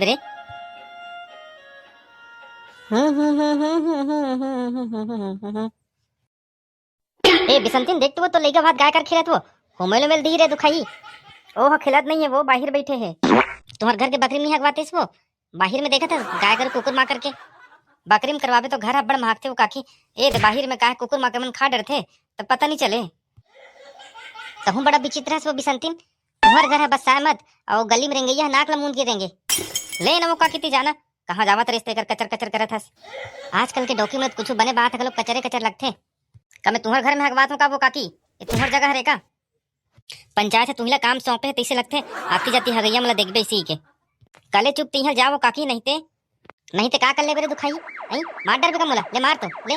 रे ए बिसंतिन देख तो लइका भात गाय कर खेलत वो होमेलो मेल दी रे दुखाई। ओह खिलत नहीं है, वो बाहर बैठे है। तुम्हारे घर के बकरी नहीं हगवातेस वो बाहर में देखा था गाय कर कुकुर मार करके। बकरी में करवावे तो घर अब्बड़ भागते वो काकी। ए तो बाहर में काहे कुकुर मार के मन खा डरते तब पता नहीं चले। तहु बड़ा विचित्र है वो बिसंतिन। तुम्हारे घर है बस मत और गली में रहेंगे यह नाक लमून के रहेंगे। ले ना वो काकी ती जाना कहाँ जावत रिश्ते कर कचर कचर करत हस। आजकल के डॉक्यूमेंट कुछ बने बात है कचरे कचर लगते का। मैं तुम्हारे घर में हगवात हूँ का वो काकी, ये तुम्हारी जगह है का? पंचायत है तुम्हिला काम सौंपे है तैसे लगते आती जाती हगैया मला देखबे इसी के। कले चुप तीहल जाओ काकी नहीं ते का कर ले बेरे दुखाई। आई मार डर पे का मोला ले मार तो ले।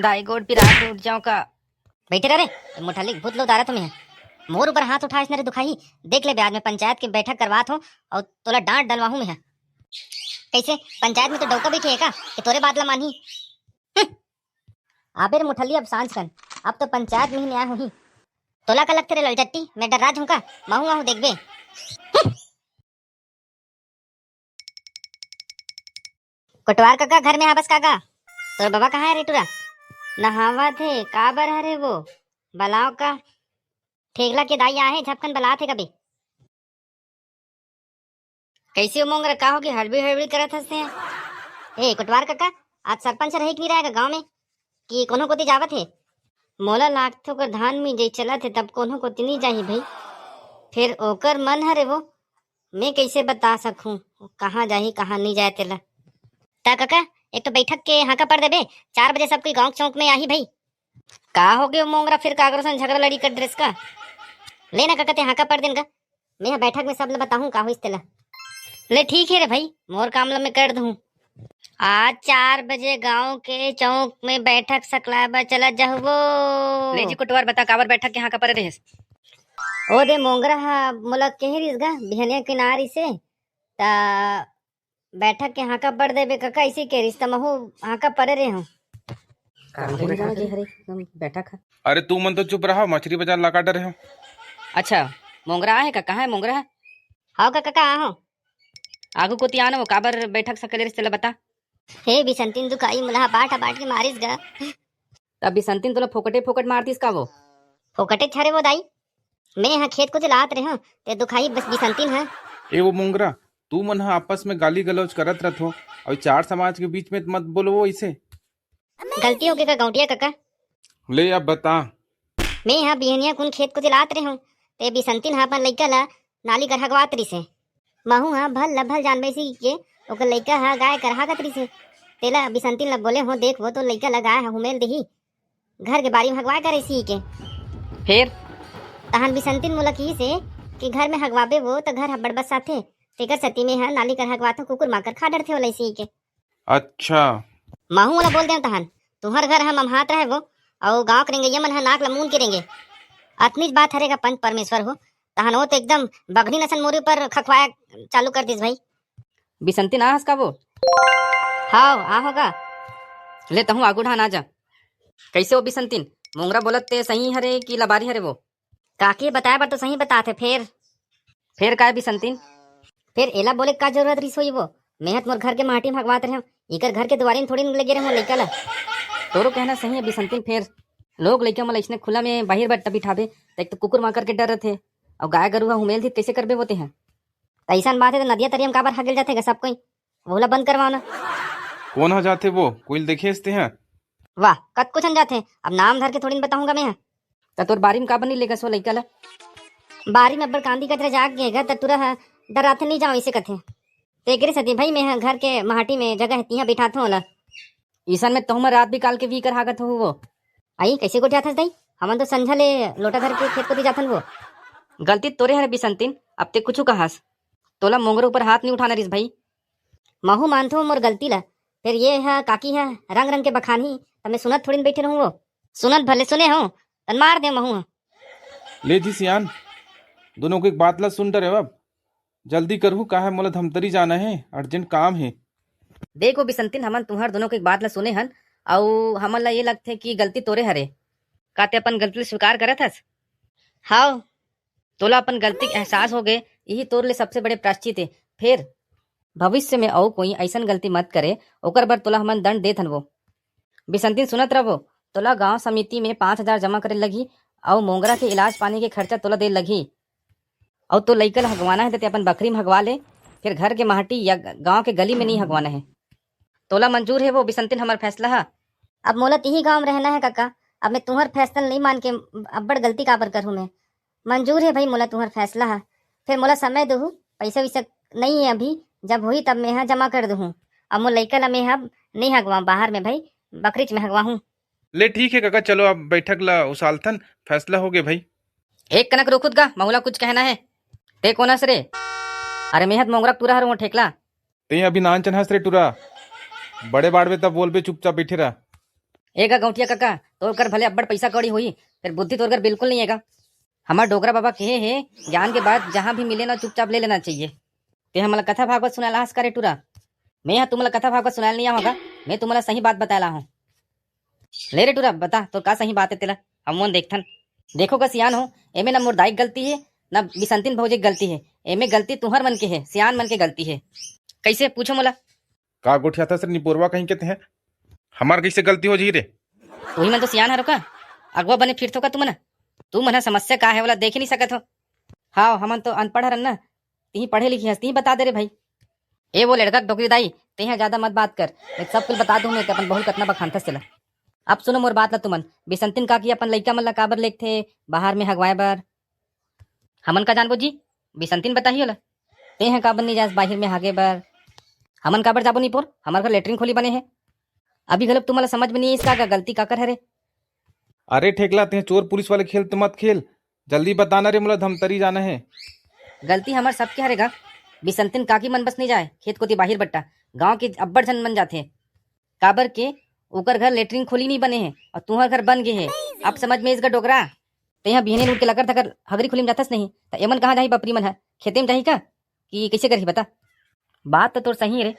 दाई गोड़ पिरा के उठ जाऊं का। बैठे रहे मुठली भूत लो दारा तुम्हें मोर ऊपर हाथ उठा इसने रे दुखाई। देख ले ब्याज में पंचायत की बैठक करवात हो और तोला डांट डलवाहू मैं। कैसे पंचायत में तो डौका बैठे है का कि तोरे बादला मानी। आबे रे मुठली अब सांझ कन अब तो पंचायत में ही न्याय हुई। तोला का लगते रे ललचट्टी मैं डर राज हूं का महू आहू देखबे। कोटवार काका घर में है बस काका। तोर बाबा कहाँ है रे टूरा? नहावा थे काबर हरे वो बलाव का ठेगला के दाई आहे झपकन बला थे कभी। कैसे उमंग रखा होगी हड़बड़ी हड़बड़ी करत हंसते हैं। ए कोटवार काका आज सरपंच रहे कि नहीं रहेगा गांव में कि कोनो कोती जावत है? मोला लागथो कर धान में जे चलत है तब कोनो कोती नहीं जाही भाई। फिर ओकर मन हरे वो मैं कैसे बता सकूं कहाँ जाही कहाँ नहीं जाए तेला। ता काका एक तो बैठक के हाँ का पड़ देबे 4 बजे सब कोई गांव चौक में आही भाई। का हो गयो मोंगरा फिर कागरो से झगड़ा लड़ी कर ड्रेस का लेना काका ते हाँ का पड़ देन का। मैं यहाँ बैठक में सब ले बताऊं का हो इस तेला। ले ठीक है रे भाई मोर काम ला मैं कर दूं। आज 4 बजे गांव के चौक में बैठक सकलाबा चला जाहबो। ले जी कुटवार बता काबर बैठक के यहाँ का पर रहे। ओ दे मोंगरा हा मोला कही रिसगा बिहनिया किनारी से ता बैठक के हाँ का पड़ देबे काका इसी के रिश्ता महू हाँ का पड़े रे हूं। बैठक है। अरे तू मन तो चुप रहा, मछली बाजार लगा डरे हो। अच्छा मोंगरा है का कहाँ है मोंगरा है? हाँ का काका आहो आगू को तियानो काबर बैठक सकले रे चला बता। हे बिसंतिन दुखाई मुला बाट बाट के मारिस गा। तब बिसंतिन तोला फोकटे फोकट मारतीस का वो? फोकटे छरे वो दाई मैं यहाँ खेत को चलात रहे हूँ ते दुखाई बस बिसंतिन है। ए वो मुंगरा तू मन हा आपस में गाली गलौज करत रथ हो और 4 समाज के बीच में मत बोलो वो इसे। गलती हो गई का गौटिया काका। ले अब बता। मैं यहाँ बिहनिया कुन खेत को चलात रहे हूँ ते बिसंतिन हा अपन लइका ला नाली कर हगवात रही से। महू हा भल लभल जानबे सी के ओकर लइका हा गाय कर हागत रही से तेला बिसंतिन ला बोले हो देख वो तो लइका ला गाय हुमेल देही घर के बारी में हगवाए करे सी के। फिर तहन बिसंतिन मोला की से कि घर में हगवाबे वो तो घर हब्बड़ बस साथे तेकर सती में है नाली कर हगवात कुकुर माकर खा डरथे ओलाई सी के। अच्छा महू वाला बोल दे तहन तुम्हार घर हम हाथ रहे वो और गाँव करेंगे ये मन है नाक लमून करेंगे। अतनी बात हरेगा पंच परमेश्वर हो तहन वो तो एकदम बगनी नसन मोरी पर खखवाया चालू कर दिस भाई। बिसंतिन आहस का वो? हाँ आ होगा ले तहु आगू ढान आ जा। कैसे हो बिसंतिन मोंगरा बोलत ते सही हरे कि लबारी हरे वो? काकी बताया पर तो सही बताते फिर का है बिसंतिन? फिर एला बोले का जरूरत रही सोई वो मेहत मोर घर के माटी में भगवात रहे इकर घर के द्वारी में थोड़ी लगे रहे लइका ला। तोरो कहना सही है बिसंतिन। फिर लोग लइका मला इसने खुला में बाहर बाट बिठाबे तो एक तो कुकुर मार करके डर रहे और गाय गरुआ हुमेल थी कैसे करबे होते हैं। ऐसा बात है तो नदिया तरियम काबर हगल जाते सब कोई बोला बंद करवाओ ना। कौन हा जाते वो कोई देखे इसते हैं? वाह कत कुछ जाते अब नाम धर के थोड़ी बताऊंगा मैं। तो तोर बारी में काबर नहीं लेगा सो लइका ला? बारी में अब्बड़ कांदी कतरा जाग गएगा त तुरा डराते नहीं जाओ इसे कथे तेरे सती भाई मैं घर के माटी में जगह तिहा बिठाता हूँ। ईसन में तुम रात भी काल के वी कर हागत हो वो आई कैसे को जाथस दाई हमन तो संझा ले लोटा धर के खेत को दी जाथन वो। गलती तोरे हरे बिसंतिन अब ते कुछ कहास तोला मोंगरे ऊपर हाथ नहीं उठाना रिस भाई। महू मानतो मोर गलती ला फिर ये है काकी है रंग रंग के बखानी तब मैं सुनत थोड़ी बैठे रहूँ वो सुनत भले सुने हो तन मार दे महू। ले जी सियान दोनों को एक बात ला सुन डरे अब जल्दी करहू काहे मोला धमतरी जाना है अर्जेंट काम है। देखो बिसंतिन हमन तुम्हार दोनों के एक बात ला सुने हन और हमन ला ये लगथे कि गलती तोरे हरे का ते अपन गलती स्वीकार करत हस। हाँ तोला अपन गलती के एहसास हो गए, यही तोर ले सबसे बड़े प्रायश्चित है। फिर भविष्य में और कोई ऐसा गलती मत करे, ओकर बर तोला हमन दंड देत हन। वो बिसंतिन सुनत रहो, तोला गांव समिति में 5,000 जमा करे लगी और मोंगरा के इलाज पानी के खर्चा तोला दे लगी। और तो लइका ल हगवाना है तो अपन बकरी में हगवा ले, फिर घर के माटी या गांव के गली में नहीं हगवाना है। तोला मंजूर है वो बिसंतिन हमार फैसला है? अब मोला यही गांव में रहना है काका। अब मैं तुम्हार फैसला नहीं मान के अब्बड़ गलती काबर करूँ मैं। मंजूर है भाई मोला तुम्हार फैसला है। फिर मोला समय दो, पैसा वैसा नहीं है अभी, जब हुई तब मैं यहाँ जमा कर दूँ। अब मोला लइका ला मैं अब नहीं हगवा बाहर में भाई, बकरीच में हगवाहूँ। ले ठीक है काका, चलो अब बैठक ला उसालथन, फैसला हो गया भाई। एक कनक रोकुत गा, महुला कुछ कहना है ते कोनस रे? अरे मेहत मोंगरा पूरा हर वो ठेकला ते अभी नान चनहस रे टूरा, बड़े बाड़वे तब बोल बे, चुपचाप बैठे रहा। एगा गौठिया काका, तोर कर भले अब्बड़ पैसा कौड़ी हुई, फिर बुद्धि तोर कर बिल्कुल नहीं है। हमार डोगरा बाबा कहे है, ज्ञान के बाद जहाँ भी मिले ना चुपचाप ले लेना चाहिए। ते हमला कथा भागवत सुनाला हंस करे टूरा। मैं यहाँ तुम्हारा कथा भागवत सुनाल नहीं होगा, मैं तुम्हारा सही बात बताला हूँ। ले रे टूरा बता तो का सही बात है तेला, हम वो देखथन। देखो का सियान हो, एमे ना मुर्दाई गलती है ना बिसंतिन भौजी गलती है, एमे गलती तुहर मन के है, सियान मन के गलती है। कैसे पूछो मोला? का गोठिया था सर निपोरवा कहीं कहते हैं, हमार कैसे गलती हो जी रे? वही मन तो सियान हरो का, अगवा बने फिर तो का तुम ना, तू मना समस्या का है वाला देख ही नहीं सकत हो। हाँ हमन तो अनपढ़ हरन ना, ती पढ़े लिखी हंस ती बता दे रे भाई। ए वो लड़का डोकरी दाई, ते यहाँ ज्यादा मत बात कर, मैं सब कुछ बता दूं मैं तो अपन बहुत कतना बखानथस चला। अब सुनो मोर बात ला तुमन, बिसंतिन का की अपन लइका मन ला काबर लेक थे बाहर में हगवाए बर? हमन का जानबो जी, बिसंतिन बताही होला। ते हैं काबर नहीं जास बाहर में हागे बर? हमन काबर जाबो नहीं पोर, हमार घर लेटरिन खोली बने है। अभी गलत तुम्हारा समझ में नहीं है इसका का गलती काकर है रे? अरे ठेकला ते चोर पुलिस वाले खेल तो मत खेल, जल्दी बताना रे, मोला धमतरी जाना है। गलती हमार सबके हरेगा। बिसंतिन काकी मन बस नहीं जाए खेत कोती बाहिर बट्टा, गांव के अब्बड़ जन मन जाते काबर के ओकर घर लेटरिन खोली नहीं बने हैं और तुम्हार घर बन गए है। अब समझ में इसका डोगरा, ते यहाँ बिहने उठ के लकर थकर हगरी खुली में जातस नहीं तो एमन कहाँ जाही बपरी मन है, खेते में जाही का कि कैसे करही बता? बात तो तोर सही रे,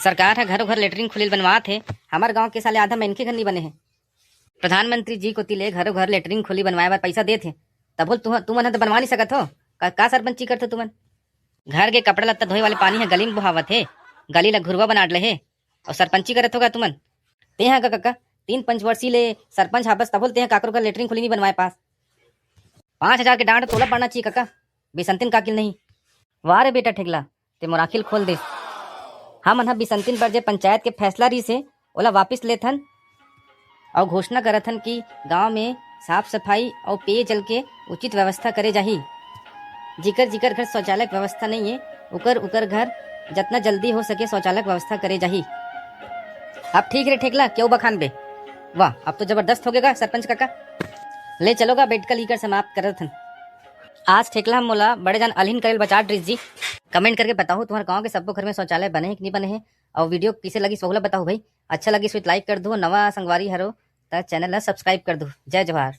सरकार है घर घर लेटरिन खुली बनवात है, हमार गाँव के साले आधा मेनके घर नहीं बने हैं। प्रधानमंत्री जी को तिले घर घर लेटरिन खुली बनवाए बर पैसा देते, तब बोल तुमन तो बनवा नहीं सकत हो का सरपंची करते तुमन? घर के कपड़ा लत्ता धोए वाले पानी है गली में बहावत है, गली ला घुरवा बना ले है और सरपंची करत होगा तुमन? ते हैं का काका 3 पंचवर्षीय ले सरपंच हाबस तब बोलते हैं काकरो का लेटरिन खुली नहीं बनवाए पास। 5,000 के डांट तोला पड़ना चाहिए काका, बिसंतिन काकिल नहीं। वाह रे बेटा ठेकला, ते मोराखिल खोल दे। हम अनहा बिसंतिन पर जे पंचायत के फैसला रही से ओला वापिस लेथन और घोषणा करथन कि गांव में साफ सफाई और पेयजल के उचित व्यवस्था करे जाही। जिकर जिकर घर शौचालय व्यवस्था नहीं है उकर घर जितना जल्दी हो सके शौचालय व्यवस्था करे जाही। अब ठीक रे ठेकला, क्यों बखान बे? वाह अब तो जबरदस्त हो गएगा सरपंच काका। ले चलोगा बैठ कर लीकर समाप्त करथन। आज ठेकला हम मोला बड़े जान अलिन करेल बचा ड्रिस जी, कमेंट करके बताओ तुम्हारे गांव के सबको घर में शौचालय बने हैं कि नहीं बने हैं, और वीडियो किसे लगी सोहला बताओ भाई। अच्छा लगी स्वीट लाइक कर दो, नवा संगवारी हरो तो चैनल ला सब्सक्राइब कर दो। जय जवाहर।